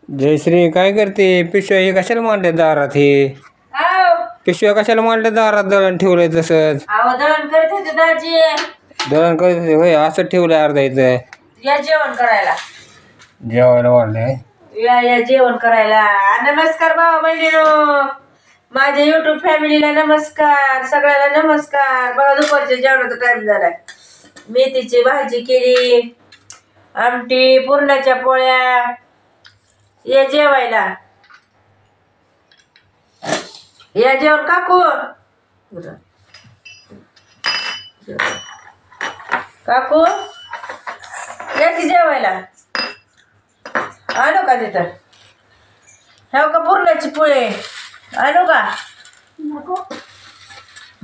जयश्री काय करते? पिशव्या हे कशाला मांडल्या दारात? हे आव पिशव्या कशाला मांडल्या दारात? दळण ठेवलंय तसंच. आव दळण करत होते दाजी. दळण करत होते होय? असं ठेवलंय अर्धा इथं. या जेवण करायला. जेवायला वाढलंय. या जेवण करायला. नमस्कार भावा बहिणीनो, माझ्या युट्यूब फॅमिलीला नमस्कार, सगळ्याला नमस्कार. बघा दुपारच्या जेवणाचा टाइम झालाय. मेथीची भाजी केली, आमटी, पुरणाच्या पोळ्या. या जेवायला. या जेवण काकू. काकू या की जेवायला. आणू का तिथं? हो का पुरणाची पोळी आणू का?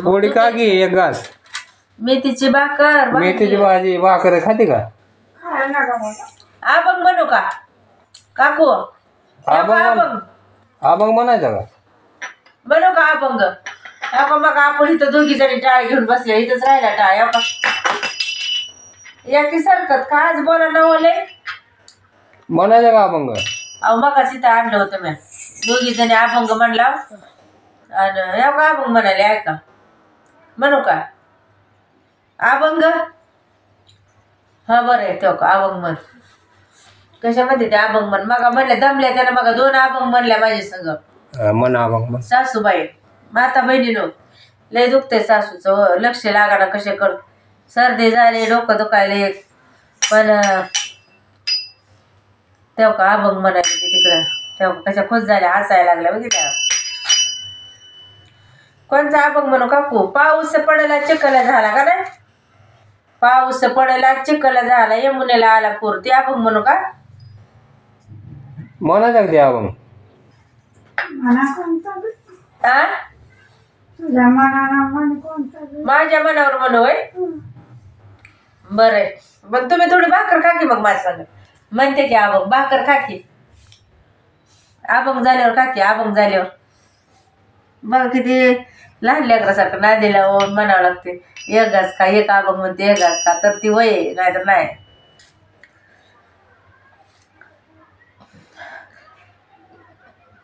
पोळी का घे एक घास. मेथीची भाकर, मेथीची भाजी भाकर खाते का? अभंग म्हणू का काकू? अभंग अभंग म्हणायचा का? म्हणू का अभंग? हो मग आपण इथं दोघी जणी टाळ घेऊन बसल्या. इथंच राहिला टाळ. हो का या की सरकत का आज बोला ना ओले. म्हणायचा का अभंग? अहो मगाच इथं आणलं होतं मी. दोघी जणी अभंग म्हणला आणि हो का अभंग म्हणाले. ऐका म्हणू का अभंग? हा बरं आहे तो का अभंग म्हण. कशामध्ये ते अभंग म्हण? मग म्हणल्या दमल्या त्यानं. मग 2 अभंग म्हणल्या माझ्या संग. म्हण अभंग म्हण. सासूबाई माता बहिणीनो, लय दुखते सासूचं हो. लक्ष लागाना कसे कर. सर्दी झाले, डोकं दुखायले. पण तेव्हा का अभंग म्हणायला तिकडं. तेव्हा कशा खुश झाल्या, हसायला लागल्या बघितल्या. कोणचा अभंग म्हणू काकू? पाऊस पडायला चिखल झाला का नाही? पाऊस पडायला चिखल झाला, यमुनेला आला पूर. ते अभंग म्हणू का? म्हणायचा का ते अभंग? हा माझ्या मनावर म्हणू होय. बरं मग तुम्ही थोडी भाकर खाकी. मग माझ्या सांग म्हणते की अभंग भाकर खाकी. अभंग झाल्यावर खाकी. अभंग झाल्यावर बघ किती लहान लेकरासारखं नादीला म्हणावं लागते. एक घास खा. एक अभंग म्हणते एक घास खा. तर ती वय नाही तर नाही.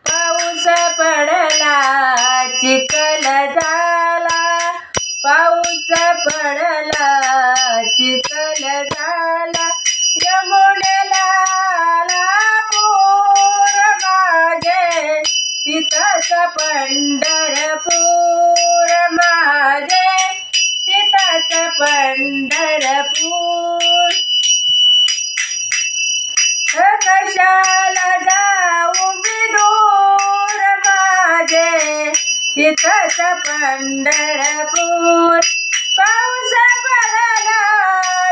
पाऊस पडला चिखल झाला, पाऊस पडला चिखल झाला, यमुनेला आला पूर माझे, तिथंच पंढरपूर माझे, तिथंच पंढरपूर. कशाला जाऊ मी दूर माझे, तिथंच पंढरपूर. पाऊस पडला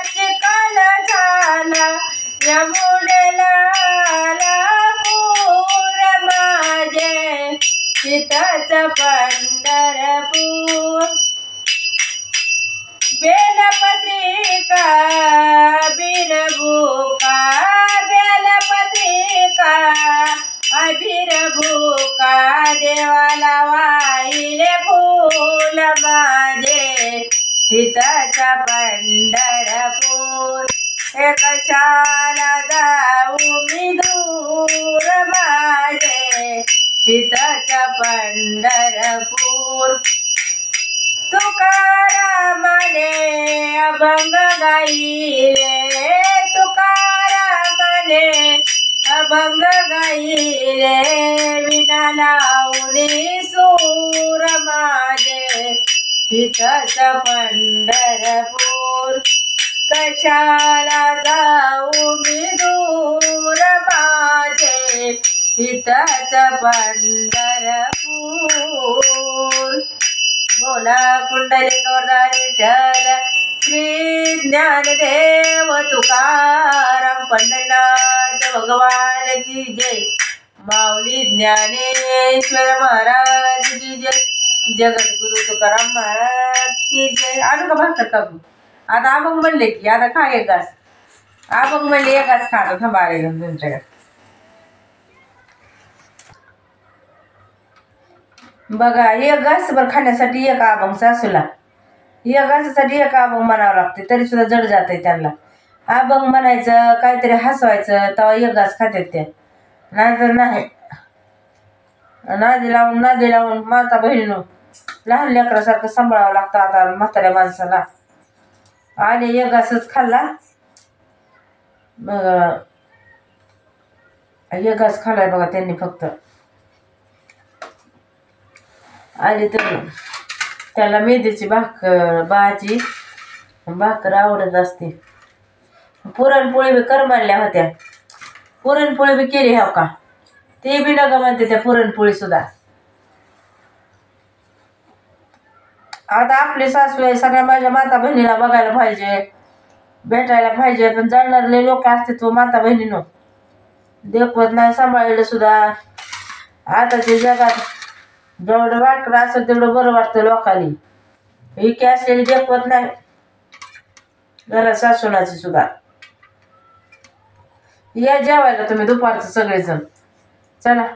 चिखल झाला, यमुनेला आला पूर माझे, तिथंच पंढरपूर. बेलपत्रिका बिनभुका, बेलपत्रिका अभिरभुका, देवाला वाहिले फूल माझे, तिथंच पंढरपूर. हे कशाला जाऊ मी दूर माझे, तिथंच पंढरपूर. तुकारामाने अभंग गाईले, तुकारामाने अभंग गाईले, विना लावणी सूर माझे, तिथंच पंढरपूर. कशाला जाऊ मी दूर माझे, तिथंच पंढरपूर. बोला कुंडलिकवरदार विठ्ठल श्री ज्ञानदेव तुकाराम पंढरीनाथ भगवान की जय. माऊली ज्ञानेश्वर महाराज की जय. जगद्गुरु तुकाराम महाराज की जय. आणू का भाकर काकू? आता अभंग म्हणले की आता खा एक घास. अभंग म्हणले एक घास खातो. थांबा आले घेऊन तुमच्याकडे. बघा एक घासभर खाण्यासाठी एक अभंग सासूला. एक घासासाठी एक अभंग म्हणावं लागते तरी सुद्धा जड जाते त्यांना. अभंग म्हणायचं काहीतरी हसवायचं तेव्हा एक घास खातात त्या. नाहीतर नाही. नादी लावून माता बहिणीनं लहान लेकरासारखं सांभाळावं लागतं आता म्हाताऱ्या माणसाला. आले एक घासच खाल्ला, मग एक घास खाल्लाय बघा त्यांनी फक्त. आले तर त्याला मेथीची भाजी भाकर आवडत असते. पुरणपोळी बी करमारल्या होत्या, पुरणपोळी बी केली हो का, ते बी नका म्हणते त्या पुरणपोळी सुद्धा. आता आपली सासू आहे, सगळ्या माझ्या माता बहिणीला बघायला पाहिजे, भेटायला पाहिजे. पण जाणणारे लोक असते तो माता बहिणीनं देखवत नाही, सांभाळलेलं सुद्धा. आताच्या जगात जेवढं वाटलं असेल तेवढं बरं वाटतं लोकांनी. ही की असलेली देखवत नाही घरात सासूनाची सुद्धा. या जेवायला तुम्ही दुपारचं सगळेजण, चला.